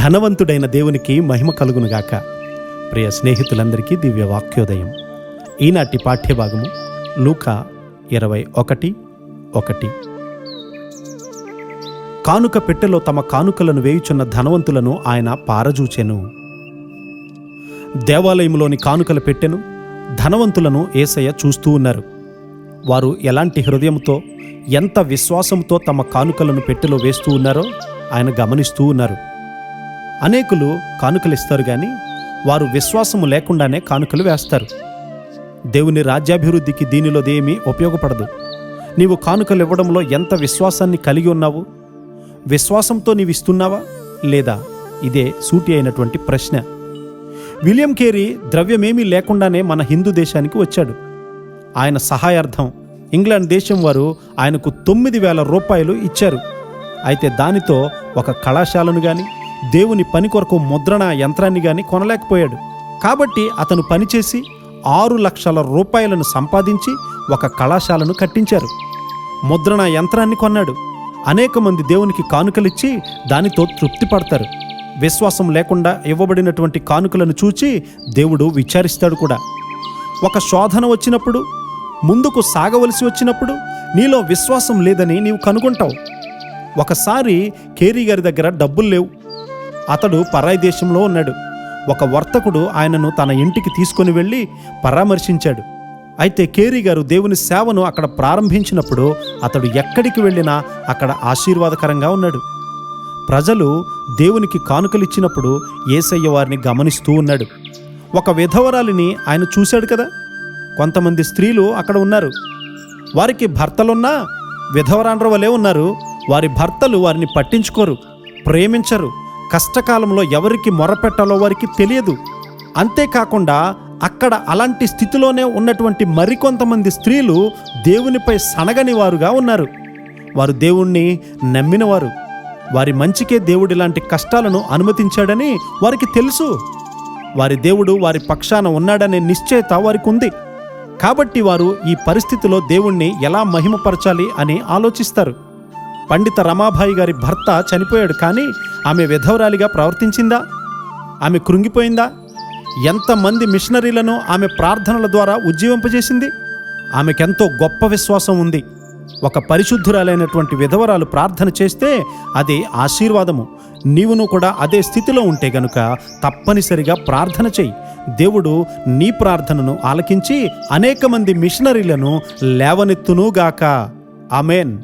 ధనవంతుడైన దేవునికి మహిమ కలుగునుగాక. ప్రియ స్నేహితులందరికీ దివ్య వాక్యోదయం. ఈనాటి పాఠ్యభాగము లూకా 21:1. కానుక పెట్టెలో తమ కానుకలను వేయుచున్న ధనవంతులను ఆయన పారజూచెను. దేవాలయంలోని కానుకల పెట్టెను ధనవంతులను యేసయ్య చూస్తూ ఉన్నారు. వారు ఎలాంటి హృదయంతో, ఎంత విశ్వాసంతో తమ కానుకలను పెట్టెలో వేస్తూ ఉన్నారో ఆయన గమనిస్తూ ఉన్నారు. అనేకులు కానుకలు ఇస్తారు కానీ వారు విశ్వాసము లేకుండానే కానుకలు వేస్తారు. దేవుని రాజ్యాభివృద్ధికి దీనిలోదేమీ ఉపయోగపడదు. నీవు కానుకలు ఇవ్వడంలో ఎంత విశ్వాసాన్ని కలిగి ఉన్నావు? విశ్వాసంతో నీవు ఇస్తున్నావా లేదా? ఇదే సూటి అయినటువంటి ప్రశ్న. విలియం కేరీ ద్రవ్యమేమీ లేకుండానే మన హిందూ దేశానికి వచ్చాడు. ఆయన సహాయార్థం ఇంగ్లాండ్ దేశం వారు ఆయనకు 9,000 రూపాయలు ఇచ్చారు. అయితే దానితో ఒక కళాశాలను గాని, దేవుని పని కొరకు ముద్రణ యంత్రాన్ని గాని కొనలేకపోయాడు. కాబట్టి అతను పనిచేసి 6 లక్షల రూపాయలను సంపాదించి ఒక కళాశాలను కట్టించారు. ముద్రణ యంత్రాన్ని కొన్నాడు. అనేక మంది దేవునికి కానుకలిచ్చి దానితో తృప్తి పడతారు. విశ్వాసం లేకుండా ఇవ్వబడినటువంటి కానుకలను చూచి దేవుడు విచారిస్తాడు కూడా. ఒక శోధన వచ్చినప్పుడు, ముందుకు సాగవలసి వచ్చినప్పుడు నీలో విశ్వాసం లేదని నీవు కనుగొంటావు. ఒకసారి కేరీ గారి దగ్గర డబ్బులు లేవు. అతడు పరాయి దేశంలో ఉన్నాడు. ఒక వర్తకుడు ఆయనను తన ఇంటికి తీసుకొని వెళ్ళి పరామర్శించాడు. అయితే కేరీ గారు దేవుని సేవను అక్కడ ప్రారంభించినప్పుడు అతడు ఎక్కడికి వెళ్ళినా అక్కడ ఆశీర్వాదకరంగా ఉన్నాడు. ప్రజలు దేవునికి కానుకలిచ్చినప్పుడు యేసయ్య వారిని గమనిస్తూ ఉన్నాడు. ఒక విధవరాలిని ఆయన చూశాడు కదా. కొంతమంది స్త్రీలు అక్కడ ఉన్నారు. వారికి భర్తలున్నా విధవరాండ్ర వలె ఉన్నారు. వారి భర్తలు వారిని పట్టించుకోరు, ప్రేమించరు. కష్టకాలంలో ఎవరికి మొరపెట్టాలో వారికి తెలియదు. అంతేకాకుండా అక్కడ అలాంటి స్థితిలోనే ఉన్నటువంటి మరికొంతమంది స్త్రీలు దేవునిపై సనగని వారుగా ఉన్నారు. వారు దేవుణ్ణి నమ్మినవారు. వారి మంచికే దేవుడు ఇలాంటి కష్టాలను అనుమతించాడని వారికి తెలుసు. వారి దేవుడు వారి పక్షాన ఉన్నాడనే నిశ్చయత వారికి ఉంది. కాబట్టి వారు ఈ పరిస్థితిలో దేవుణ్ణి ఎలా మహిమపరచాలి అని ఆలోచిస్తారు. పండిత రమాబాయి గారి భర్త చనిపోయాడు, కానీ ఆమె విధవరాలిగా ప్రవర్తించిందా? ఆమె కృంగిపోయిందా? ఎంతమంది మిషనరీలను ఆమె ప్రార్థనల ద్వారా ఉజ్జీవింపజేసింది. ఆమెకెంతో గొప్ప విశ్వాసం ఉంది. ఒక పరిశుద్ధురాలైనటువంటి విధవరాలు ప్రార్థన చేస్తే అది ఆశీర్వాదము. నీవును కూడా అదే స్థితిలో ఉంటే గనుక తప్పనిసరిగా ప్రార్థన చెయ్యి. దేవుడు నీ ప్రార్థనను ఆలకించి అనేక మంది మిషనరీలను లేవనెత్తునుగాక. ఆమేన్.